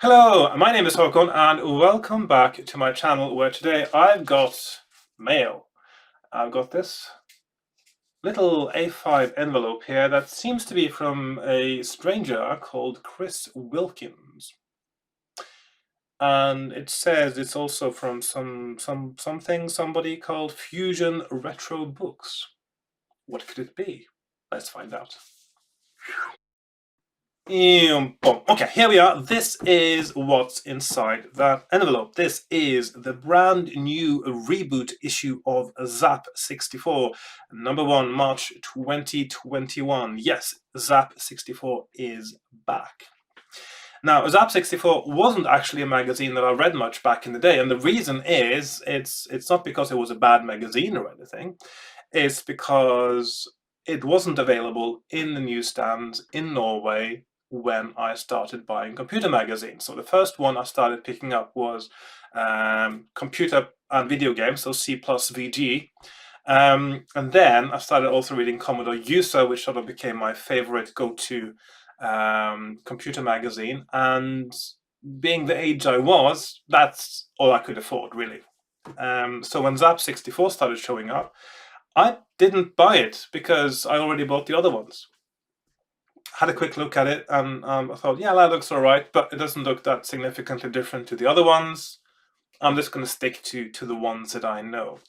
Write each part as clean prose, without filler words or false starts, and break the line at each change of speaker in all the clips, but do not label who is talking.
Hello, my name is Hakon and welcome back to my channel where today I've got mail. I've got this little A5 envelope here that seems to be from a stranger called Chris Wilkins. And it says it's also from somebody called Fusion Retro Books. What could it be? Let's find out. Okay, here we are. This is what's inside that envelope. This is the brand new reboot issue of Zzap 64, number 1, March 2021. Yes, Zzap 64 is back. Now, Zzap 64 wasn't actually a magazine that I read much back in the day, and the reason is it's not because it was a bad magazine or anything. It's because it wasn't available in the newsstands in Norway when I started buying computer magazines. So the first one I started picking up was computer and video games, so C plus VG. And then I started also reading Commodore User, which sort of became my favorite go-to computer magazine. And being the age I was, that's all I could afford, really. So when Zzap 64 started showing up, I didn't buy it because I already bought the other ones. Had a quick look at it and I thought, yeah, that looks all right, but it doesn't look that significantly different to the other ones. I'm just going to stick to the ones that I know.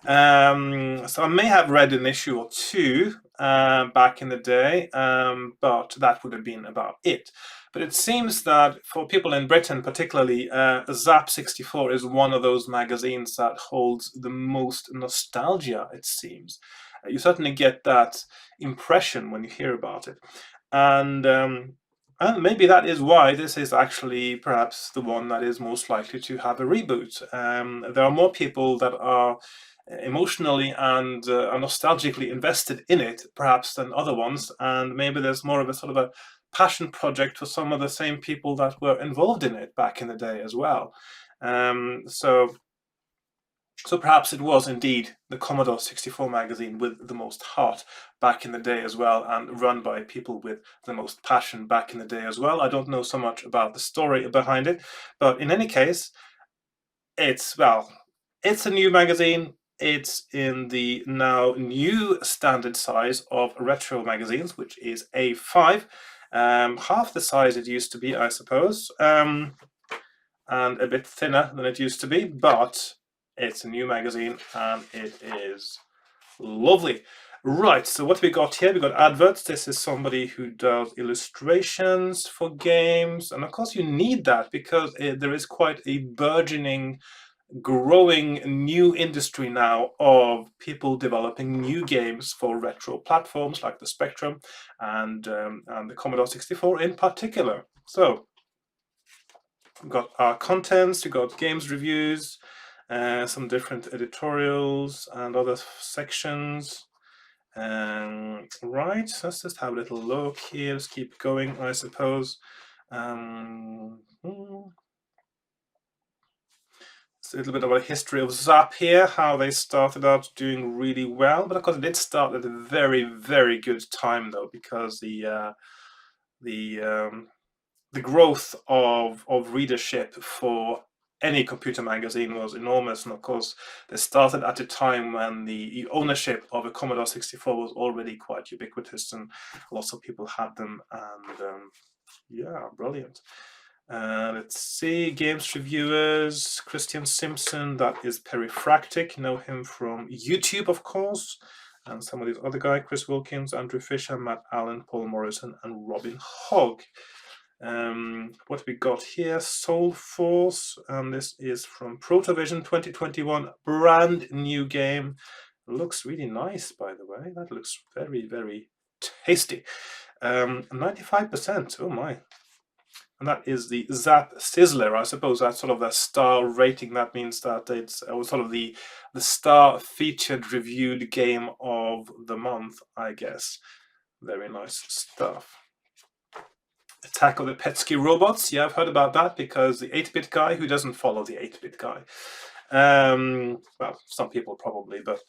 So I may have read an issue or two back in the day, but that would have been about it. But it seems that for people in Britain particularly, Zzap 64 is one of those magazines that holds the most nostalgia, it seems. You certainly get that impression when you hear about it. And maybe that is why this is actually perhaps the one that is most likely to have a reboot. There are more people that are emotionally and nostalgically invested in it, perhaps, than other ones, and maybe there's more of a sort of a passion project for some of the same people that were involved in it back in the day as well. So perhaps it was indeed the Commodore 64 magazine with the most heart back in the day as well, and run by people with the most passion back in the day as well. I don't know so much about the story behind it, but in any case, it's a new magazine. It's in the now new standard size of retro magazines, which is A5, half the size it used to be, I suppose, and a bit thinner than it used to be, but it's a new magazine and it is lovely. Right, so what we got here, we got adverts. This is somebody who does illustrations for games, and of course you need that because there is quite a burgeoning, growing new industry now of people developing new games for retro platforms like the Spectrum and the Commodore 64 in particular. So we've got our contents, we've got games reviews, some different editorials and other sections. Right, let's just have a little look here. Let's keep going, I suppose. It's a little bit of a history of Zzap here, how they started out doing really well. But of course, it did start at a very, very good time, though, because the growth of readership for any computer magazine was enormous. And of course, they started at a time when the ownership of a Commodore 64 was already quite ubiquitous and lots of people had them. And yeah, brilliant. Let's see, games reviewers, Christian Simpson, that is Periphractic, know him from YouTube, of course, and some of these other guys, Chris Wilkins, Andrew Fisher, Matt Allen, Paul Morrison, and Robin Hogg. What we got here, Soul Force, and this is from Protovision 2021, brand new game. Looks really nice, by the way. That looks very, very tasty. 95%, oh my. And that is the Zzap Sizzler. I suppose that's sort of the star rating. That means that it's sort of the star featured reviewed game of the month, I guess. Very nice stuff. Attack of the Petsky Robots. Yeah, I've heard about that because the 8-bit guy who doesn't follow the 8-bit guy. Well, some people probably, but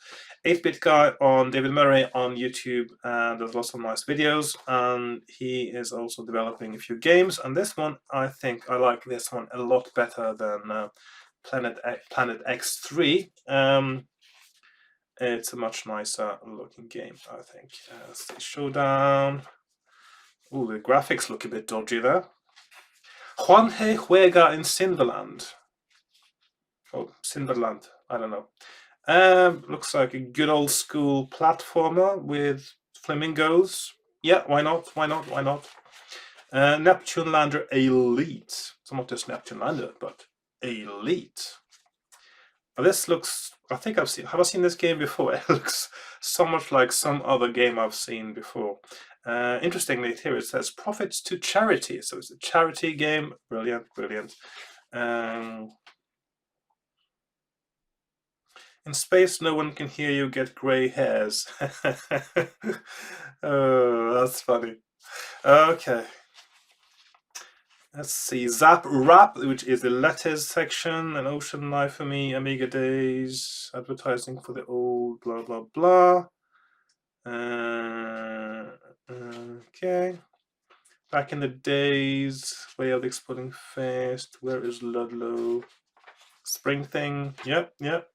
8-Bit Guy on David Murray on YouTube, and there's lots of nice videos. And he is also developing a few games. And this one, I think I like this one a lot better than Planet X3. It's a much nicer looking game, I think. Let's see, Showdown. Ooh, the graphics look a bit dodgy there. Juanje juega en Cinderland. Oh, Cinderland. I don't know. Looks like a good old school platformer with flamingos. Yeah, why not? Why not? Why not? Neptune Lander Elite. So not just Neptune Lander, but Elite. This looks. I think I've seen. Have I seen this game before? It looks so much like some other game I've seen before. Interestingly, here it says profits to charity. So it's a charity game. Brilliant, brilliant. In space, no one can hear you get grey hairs. Oh, that's funny. Okay. Let's see. Zzap Rap, which is the letters section. An Ocean Life for Me, Amiga Days, advertising for the old, blah, blah, blah. Okay. Back in the days, way of exploding fast. Where is Ludlow? Spring thing. Yep, yep.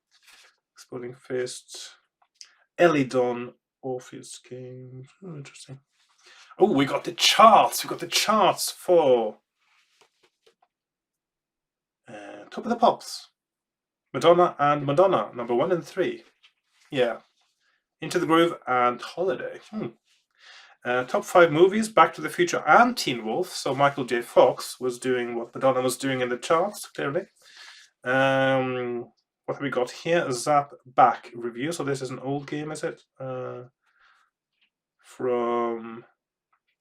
Exploding Fist. Elidon Orpheus games. Oh, interesting. Oh, we got the charts. We got the charts for Top of the Pops. Madonna and Madonna, number 1 and 3. Yeah. Into the Groove and Holiday. Top 5 movies, Back to the Future and Teen Wolf. So Michael J. Fox was doing what Madonna was doing in the charts, clearly. What have we got here? Zzap Back review. So this is an old game, is it? From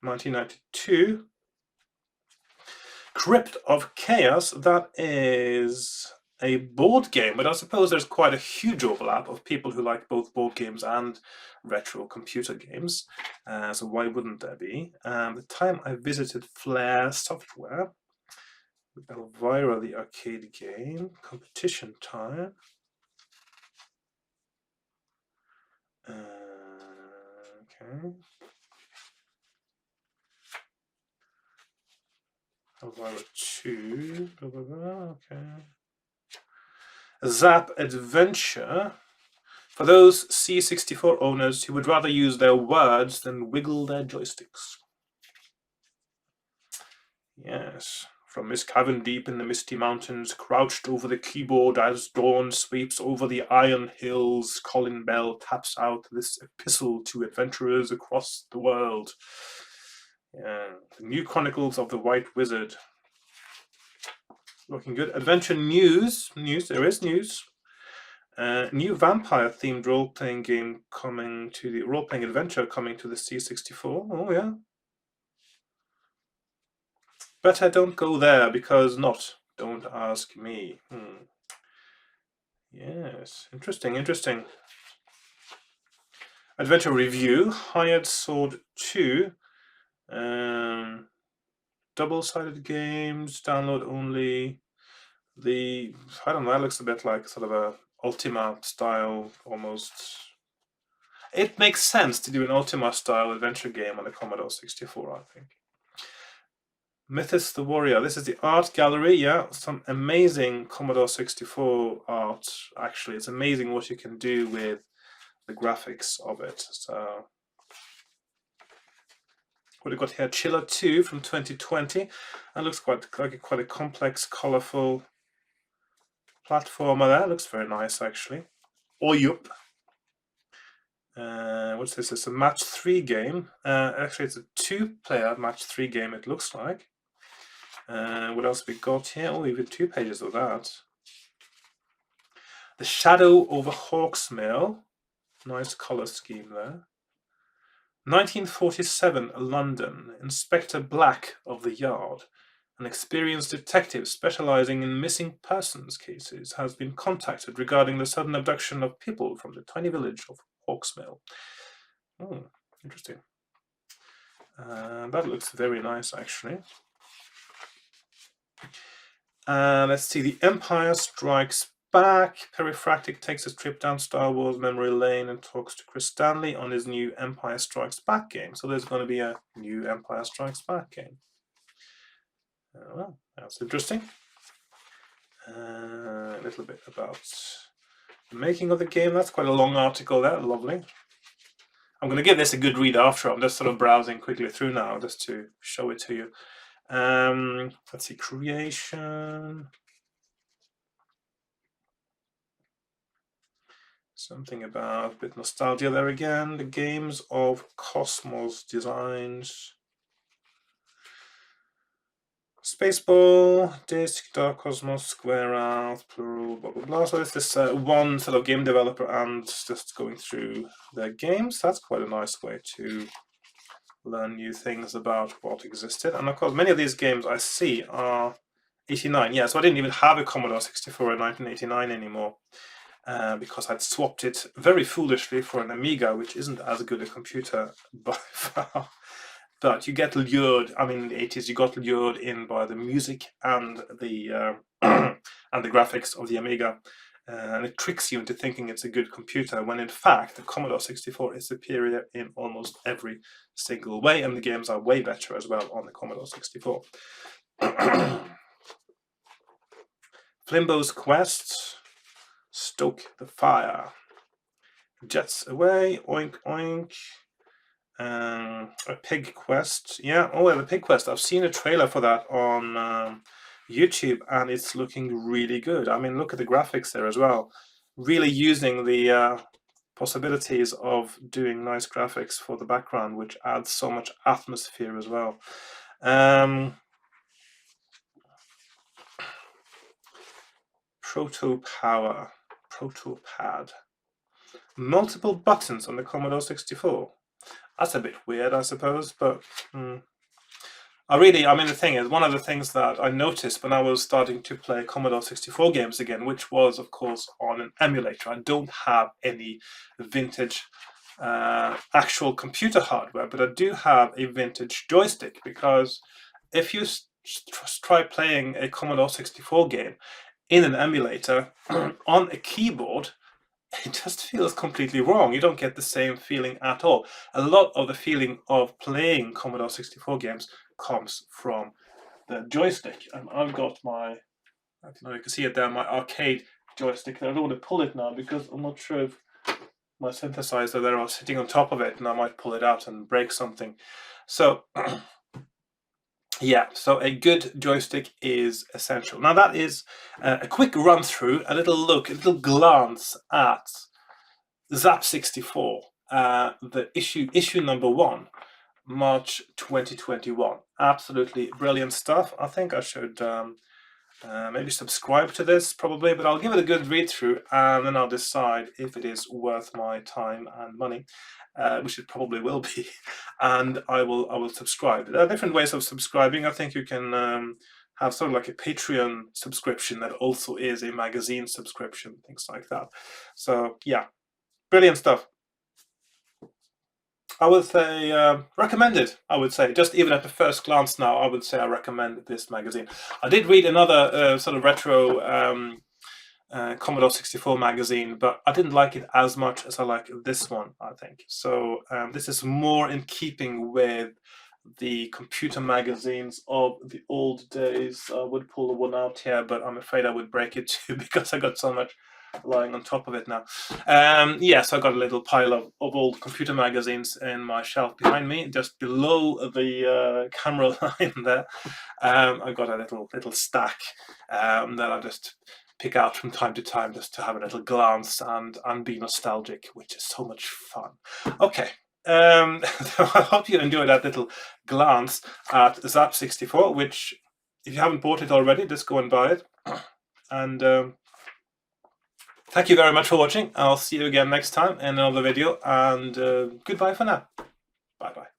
1992. Crypt of Chaos, that is a board game, but I suppose there's quite a huge overlap of people who like both board games and retro computer games. So why wouldn't there be? The time I visited Flare Software with Elvira, the arcade game, competition time. Okay. Elvira 2. Blah, blah, blah. Okay. Zzap Adventure. For those C64 owners who would rather use their words than wiggle their joysticks. Yes. From Miss Cavern deep in the misty mountains, crouched over the keyboard as dawn sweeps over the iron hills, Colin Bell taps out this epistle to adventurers across the world. Yeah. The New Chronicles of the White Wizard. Looking good. Adventure news. There is news. New vampire-themed role-playing game coming to the role-playing adventure coming to the C64. Oh yeah. But I don't go there because not. Don't ask me. Yes, interesting, interesting. Adventure review. Hired Sword 2. Double-sided games. Download only. I don't know. That looks a bit like sort of a Ultima style almost. It makes sense to do an Ultima style adventure game on the Commodore 64, I think. Mythos the Warrior. This is the art gallery. Yeah, some amazing Commodore 64 art. Actually, it's amazing what you can do with the graphics of it. So, what have we got here? Chiller 2 from 2020. That looks quite a complex, colorful platformer. That looks very nice, actually. Oyup. What's this? It's a match 3 game. Actually, it's a 2-player match 3 game. It looks like. What else we got here? Oh, even 2 pages of that. The Shadow over Hawksmill. Nice color scheme there. 1947, London. Inspector Black of the Yard, an experienced detective specializing in missing persons cases, has been contacted regarding the sudden abduction of people from the tiny village of Hawksmill. Oh, interesting. That looks very nice, actually. Let's see, The Empire Strikes back. Periphractic takes a trip down Star Wars memory lane and talks to Chris Stanley on his new Empire Strikes Back game. So there's going to be a new Empire Strikes Back game. Well, that's interesting. A little bit about the making of the game. That's quite a long article there. Lovely. I'm going to give this a good read after. I'm just sort of browsing quickly through now just to show it to you. Let's see, creation. Something about a bit nostalgia there again. The games of Cosmos designs. Spaceball, Disc, Dark Cosmos, Square Out, Plural, blah blah blah. So it's this one sort of game developer and just going through their games. That's quite a nice way to learn new things about what existed. And of course, many of these games I see are 89. Yeah, so I didn't even have a Commodore 64 in 1989 anymore. Because I'd swapped it very foolishly for an Amiga, which isn't as good a computer by far. But you get lured. I mean, in the 80s, you got lured in by the music and the and the graphics of the Amiga, and it tricks you into thinking it's a good computer. When in fact, the Commodore 64 is superior in almost every single way, and the games are way better as well on the Commodore 64. Flimbo's Quest. Stoke the fire. Jets away. Oink oink. A pig quest. Yeah. Oh, the pig quest. I've seen a trailer for that on YouTube, and it's looking really good. I mean, look at the graphics there as well. Really using the possibilities of doing nice graphics for the background, which adds so much atmosphere as well. Proto Power. Protopad. Multiple buttons on the Commodore 64. That's a bit weird, I suppose, but I mean, the thing is, one of the things that I noticed when I was starting to play Commodore 64 games again, which was, of course, on an emulator. I don't have any vintage actual computer hardware, but I do have a vintage joystick, because if you try playing a Commodore 64 game in an emulator on a keyboard, it just feels completely wrong. You don't get the same feeling at all. A lot of the feeling of playing Commodore 64 games comes from the joystick. And I've got my, I don't know, you can see it there, my arcade joystick. I don't want to pull it now because I'm not sure if my synthesizer there is sitting on top of it, and I might pull it out and break something. So yeah, so a good joystick is essential. Now that is a quick run through, a little look, a little glance at Zzap 64, the issue number 1, March 2021. Absolutely brilliant stuff. I think I should maybe subscribe to this probably, but I'll give it a good read through, and then I'll decide if it is worth my time and money. Which it probably will be, and I will subscribe. There are different ways of subscribing. I think you can have sort of like a Patreon subscription that also is a magazine subscription, things like that. So yeah, brilliant stuff. I would say recommend it. I would say, just even at the first glance now, I would say I recommend this magazine. I did read another sort of retro Commodore 64 magazine, but I didn't like it as much as I like this one, I think. So this is more in keeping with the computer magazines of the old days. I would pull the one out here, but I'm afraid I would break it too because I got so much lying on top of it now. Yes, I got a little pile of old computer magazines in my shelf behind me, just below the camera line there. I got a little stack that I just pick out from time to time just to have a little glance and be nostalgic, which is so much fun. Okay. I hope you enjoyed that little glance at Zzap 64, which, if you haven't bought it already, just go and buy it. And thank you very much for watching. I'll see you again next time in another video, and goodbye for now. Bye bye.